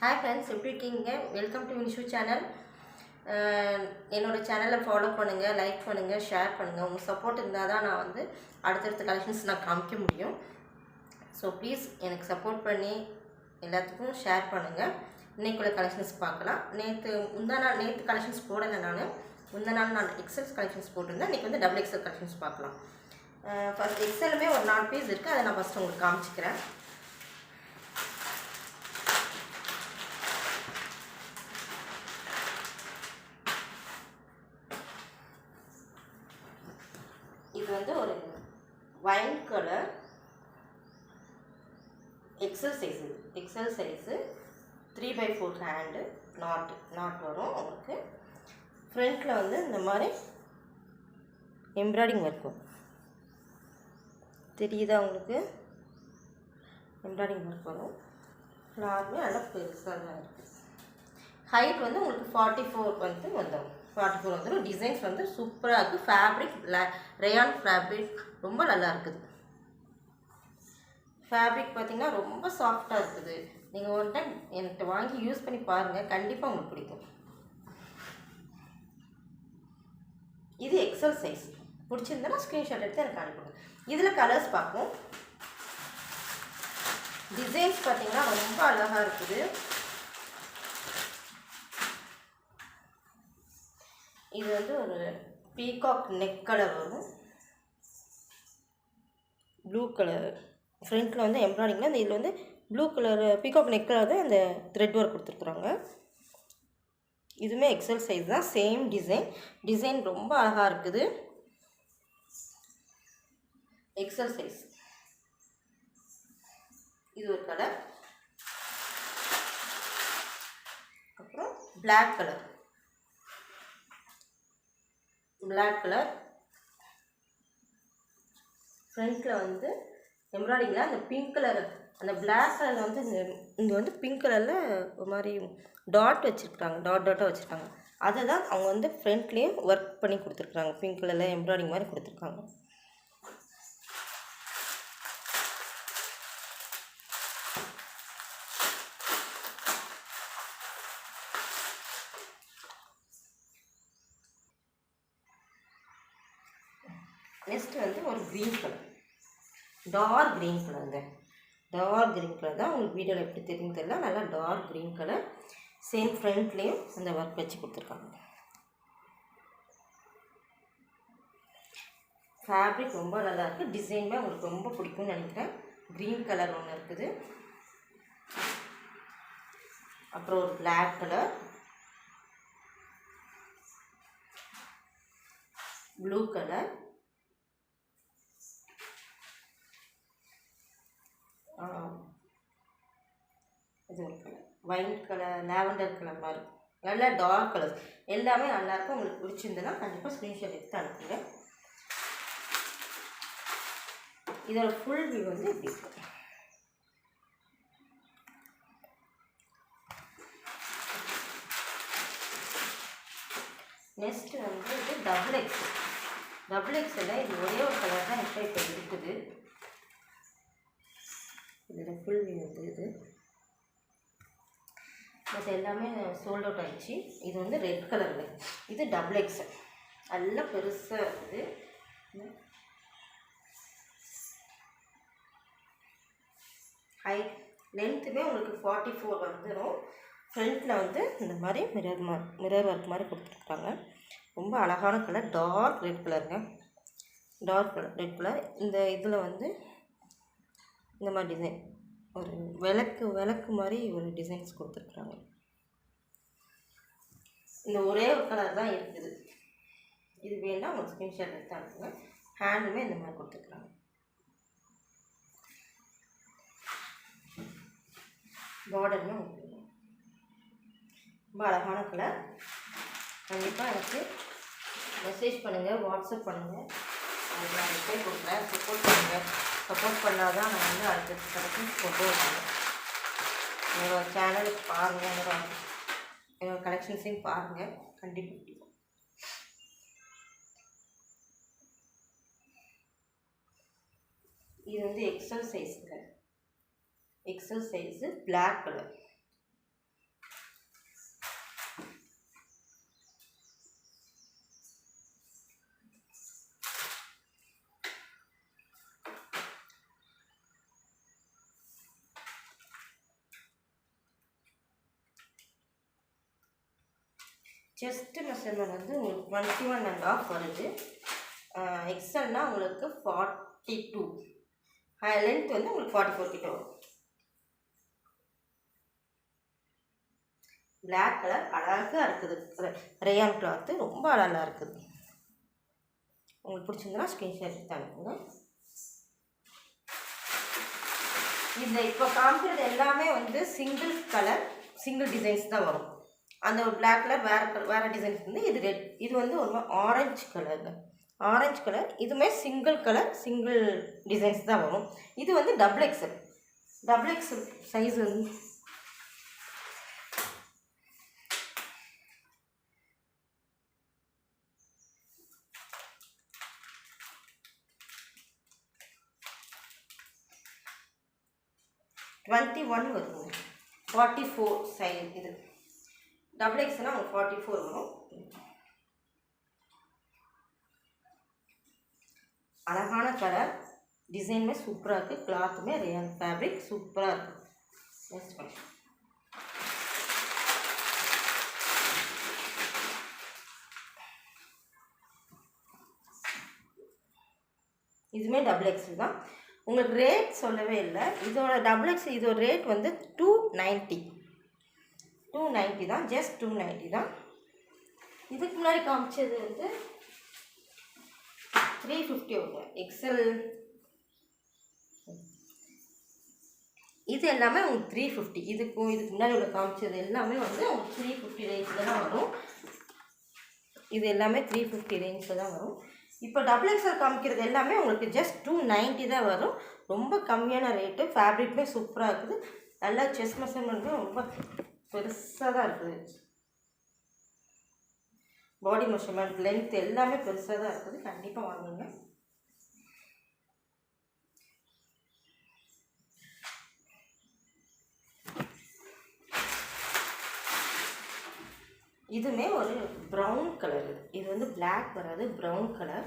Hi friends, எப்படி இருக்கீங்க? Welcome to Vinishu channel. என்னோடய சேனலை ஃபாலோ பண்ணுங்கள், லைக் பண்ணுங்கள், ஷேர் பண்ணுங்கள். உங்கள் சப்போர்ட் இருந்தால் தான் நான் வந்து அடுத்தடுத்த கலெக்ஷன்ஸ் நான் காமிக்க முடியும். ஸோ ப்ளீஸ் எனக்கு சப்போர்ட் பண்ணி எல்லாத்துக்கும் ஷேர் பண்ணுங்கள். இன்றைக்குள்ள கலெக்ஷன்ஸ் பார்க்கலாம். நேற்று கலெக்ஷன்ஸ் போடலை. முந்தா நாள் நான் எக்ஸல்ஸ் கலெக்ஷன்ஸ் போட்டிருந்தேன். இன்றைக்கி வந்து டபுள் எக்ஸல் கலெக்ஷன்ஸ் பார்க்கலாம். ஃபஸ்ட் எக்ஸலுமே ஒரு 4 பீஸ் இருக்குது. அதை நான் ஃபஸ்ட்டு உங்களுக்கு காமிச்சிக்கிறேன். இது வந்து ஒரு wine colour XL size 3/4 hand நாட் வரும். உங்களுக்கு ஃப்ரண்ட்டில் வந்து இந்த மாதிரி எம்ப்ராய்டிங் இருக்கும். தெரியுதா உங்களுக்கு? எம்ப்ராய்டிங் ஒர்க் வரும். ஃப்ளாருமே நல்லா பெருசாக தான் இருக்குது. ஹைட் வந்து உங்களுக்கு 44 வந்து வந்துடும். 44 வந்துடும். டிசைன்ஸ் வந்து சூப்பராக இருக்குது. ஃபேப்ரிக் ரேயான் ஃபேப்ரிக் ரொம்ப நல்லா இருக்குது. ஃபேப்ரிக் பார்த்திங்கன்னா ரொம்ப சாஃப்டாக இருக்குது. நீங்கள் ஒரு டைம் என்கிட்ட வாங்கி யூஸ் பண்ணி பாருங்கள், கண்டிப்பாக உங்களுக்கு பிடிக்கும். இது எக்ஸல் சைஸ். பிடிச்சிருந்தா ஸ்க்ரீன்ஷாட் எடுத்து எனக்கு அனுப்புங்க. இதில் கலர்ஸ் பார்ப்போம். டிசைன்ஸ் பார்த்திங்கன்னா ரொம்ப அழகாக இருக்குது. இது வந்து ஒரு பீகாக் நெக் கலர் வரும். ப்ளூ கலர் ஃப்ரண்ட்டில் வந்து எம்ப்ராய்டிங்கில் அந்த இதில் வந்து blue colour peacock neck colour தான் அந்த த்ரெட் ஒர்க் கொடுத்துருக்குறாங்க. இதுவுமே எக்ஸல் சைஸ் தான். சேம் டிசைன் ரொம்ப அழகாக இருக்குது. XL size. இது ஒரு கலர். அப்புறம் பிளாக் கலர் ஃப்ரண்ட்டில் வந்து எம்ப்ராய்டிங்கில் அந்த பிங்க் கலர், அந்த பிளாக் கலரில் வந்து இங்கே வந்து பிங்க் கலரில் ஒரு மாதிரி டாட்டாக வச்சுருக்காங்க. அதை தான் அவங்க வந்து ஃப்ரண்ட்லேயும் ஒர்க் பண்ணி கொடுத்துருக்குறாங்க. பிங்க் கலரில் எம்ப்ராய்டிங் மாதிரி கொடுத்துருக்காங்க. நெக்ஸ்ட் வந்து ஒரு க்ரீன் கலர், டார்க் க்ரீன் கலருங்க. டார்க் க்ரீன் கலர் தான். உங்களுக்கு வீடியோவில் எப்படி தெரியும் தெரியல. நல்லா டார்க் க்ரீன் கலர். சேம் ஃப்ரண்ட்லேயும் அந்த ஒர்க் வச்சு கொடுத்துருக்காங்க. ஃபேப்ரிக் ரொம்ப நல்லா இருக்குது. டிசைனுமே உங்களுக்கு ரொம்ப பிடிக்கும்னு நினைக்கிறேன். க்ரீன் கலர் ஒன்று இருக்குது. அப்புறம் ஒரு பிளாக் கலர், ப்ளூ கலர், இது ஒரு colour wine colour, lavender colour மாதிரி நல்லா டார்க் கலர்ஸ் எல்லாமே நல்லாயிருக்கும். உங்களுக்கு பிடிச்சிருந்ததுன்னா கண்டிப்பாக ஸ்க்ரீன்ஷாட் எடுத்து அனுப்புங்க. இதோட ஃபுல் வியூ வந்து இப்படி இருக்கும். நெக்ஸ்ட் வந்து இது டபுள் எக்ஸில் இது ஒரே ஒரு கலர் தான் இப்போ இருக்குது. இதோட ஃபுல் வியூ வந்து இது. பட் எல்லாமே சோல்ட் அவுட் ஆகிடுச்சு. இது வந்து ரெட் கலரில். இது டபுள் எக்ஸல். நல்லா பெருசாக இருக்குது. ஹைட் லென்த்துமே உங்களுக்கு 44 வந்துடும். ஃப்ரண்ட்டில் வந்து இந்த மாதிரி மிரர் ஒர்க் மாதிரி கொடுத்துருக்காங்க. ரொம்ப அழகான கலர். டார்க் ரெட் கலருங்க. Red colour. இந்த இதில் வந்து இந்த மாதிரி டிசைன் ஒரு விளக்கு மாதிரி ஒரு டிசைன்ஸ் கொடுத்துருக்குறாங்க. இந்த ஒரே ஒரு கலர் தான் இருக்குது. இது வேணால் உங்களுக்கு ஸ்க்ரீன்ஷாட் எடுத்து அனுப்புங்க. ஹேண்டுமே இந்த மாதிரி கொடுத்துருக்குறாங்க. பார்டருமே ரொம்ப அழகான கலர். கண்டிப்பாக எனக்கு மெசேஜ் பண்ணுங்கள், வாட்ஸ்அப் பண்ணுங்கள். அதுக்கு நான் ரிப்ளை கொடுக்குறேன். சப்போர்ட் பண்ணால் தான் நான் வந்து அடுத்த கலெக்ஷன்ஸ் கொண்டு வருவேன். என்னோடய சேனலுக்கு பாருங்கள், என்னோடய கலெக்ஷன்ஸையும் பாருங்கள். கண்டிப்பாக பிடிக்கும். இது வந்து எக்ஸல் சைஸுங்க. XL size black colour. Chest measurement வந்து உங்களுக்கு 21.5 வருது. எக்ஸல்னால் உங்களுக்கு 42. லென்த் வந்து உங்களுக்கு 44 கிட்ட வரும். பிளாக் கலர் அழகாக இருக்குது. ரேயான் கிளாத்து ரொம்ப அழகாக இருக்குது. உங்களுக்கு பிடிச்சிருந்தனா ஸ்க்ரீன்ஷாட் எடுத்து அனுப்புங்க. இந்த இப்போ காமிக்கிறது எல்லாமே வந்து சிங்கிள் கலர் சிங்கிள் டிசைன்ஸ் தான் வரும். அந்த ஒரு பிளாக் கலர் வேறு டிசைன்ஸ் வந்து இது ரெட். இது வந்து ஒரு ஆரஞ்சு கலருங்க. ஆரஞ்சு கலர் இதுவுமே சிங்கிள் கலர் சிங்கிள் டிசைன்ஸ் தான் வரும். இது வந்து டபுள் எக்ஸல் சைஸ் வந்து 21 வருங்க. 44 சைஸ். இது டபுள் எக்ஸ்னால் உங்களுக்கு 44 வரும். அழகான கலர், டிசைனுமே சூப்பராக இருக்குது, கிளாத்துமே ரேயான் ஃபேப்ரிக் சூப்பராக இருக்குது. நெக்ஸ்ட் கலர் இதுவுமே டபுள் எக்ஸல் தான். உங்களுக்கு ரேட் சொல்லவே இல்லை. இதோட டபுள் எக்ஸ் இதோட ரேட் வந்து 290 தான். ஜஸ்ட் 290 தான். இதுக்கு முன்னாடி காமிச்சது வந்து 350 வரும் எக்ஸல். இது எல்லாமே உங்களுக்கு 350. இதுக்கு முன்னாடி உள்ள காமிச்சது எல்லாமே வந்து உங்களுக்கு 350 ரேஞ்சில் தான் வரும். இது எல்லாமே 350 ரேஞ்சில் தான் வரும். இப்போ டபுள் எக்ஸல் காமிக்கிறது எல்லாமே உங்களுக்கு ஜஸ்ட் 290 தான் வரும். ரொம்ப கம்மியான ரேட்டு. ஃபேப்ரிக்குமே சூப்பராக இருக்குது. நல்லா செஸ்ட் மெஷர்மெண்ட்டும் ரொம்ப பெருசாக தான் இருக்குது. பாடி மெஷர்மெண்ட் லென்த் எல்லாமே பெருசாக தான் இருக்குது. கண்டிப்பாக வாங்குங்க. இதுவுமே ஒரு ப்ரௌன் கலர். இது வந்து பிளாக் வராது, ப்ரௌன் கலர்.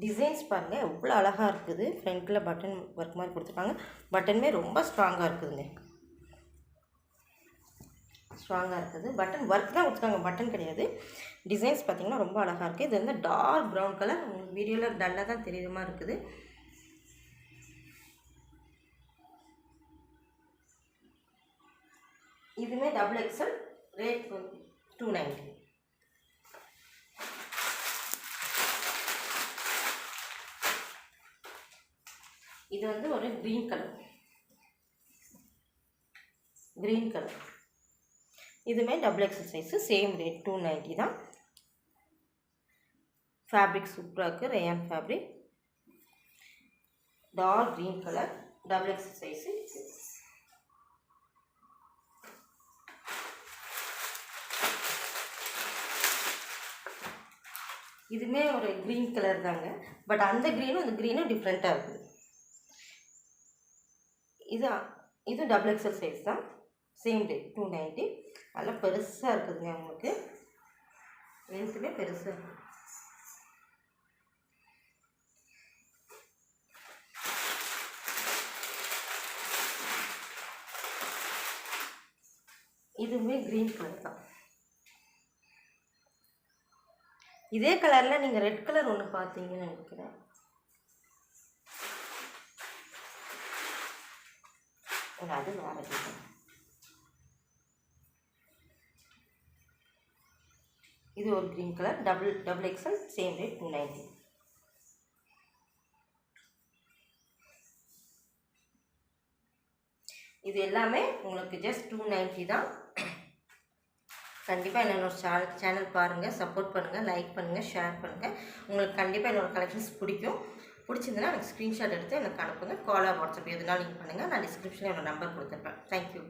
டிசைன்ஸ் பாருங்கள் எவ்வளோ அழகாக இருக்குது. ஃப்ரண்ட்டில் பட்டன் ஒர்க் மாதிரி கொடுத்துருக்காங்க. பட்டனுமே ரொம்ப ஸ்ட்ராங்காக இருக்குதுங்க. ஸ்ட்ராங்காக இருக்குது. பட்டன் ஒர்க் தான் கொடுத்துருக்காங்க, பட்டன் கிடையாது. டிசைன்ஸ் பார்த்திங்கன்னா ரொம்ப அழகாக இருக்குது. இது வந்து டார்க் ப்ரௌன் கலர். உங்களுக்கு வீடியோவில் டல்லாக தான் தெரியுற மாதிரி இருக்குது. இதுவுமே டபுள் எக்ஸல். ரேட் 290. இது வந்து ஒரு க்ரீன் கலர். இதுவுமே double XL size. Same rate 290 தான். ஃபேப்ரிக் சூப்பராக இருக்குது. Rayon fabric. Dark green colour. Double XL size. இதுவுமே ஒரு க்ரீன் கலர் தாங்க. பட் அந்த க்ரீனும் இந்த க்ரீனும் டிஃப்ரெண்ட்டாக இருக்குது. இது டபுள் எக்ஸல் சைஸ் தான். Same rate 290. நல்லா பெருசாக இருக்குதுங்க. உங்களுக்கு லென்த்துமே பெருசாக இருக்குது. இதுவுமே க்ரீன் கலர் தான். இதே கலரில் நீங்கள் ரெட் கலர் ஒன்று பார்த்தீங்கன்னு நினைக்கிறேன். அது வேறு டிசைன். இது ஒரு green colour. Double XL. Same rate 290. இது எல்லாமே உங்களுக்கு ஜஸ்ட் 290 தான். கண்டிப்பாக என்னோட சேனல் பாருங்கள், சப்போர்ட் பண்ணுங்கள், லைக் பண்ணுங்கள், ஷேர் பண்ணுங்கள். உங்களுக்கு கண்டிப்பாக என்னோடய கலெக்ஷன்ஸ் பிடிச்சிருந்தனா எனக்கு ஸ்க்ரீன்ஷாட் எடுத்து எனக்கு அனுப்புங்க. காலர் வாட்ஸ்அப் எதுனாலும் நீங்கள் பண்ணுங்கள். நான் டிஸ்கிரிப்ஷனில் என்னோடய நம்பர் கொடுத்துருப்பேன். தேங்க்யூ.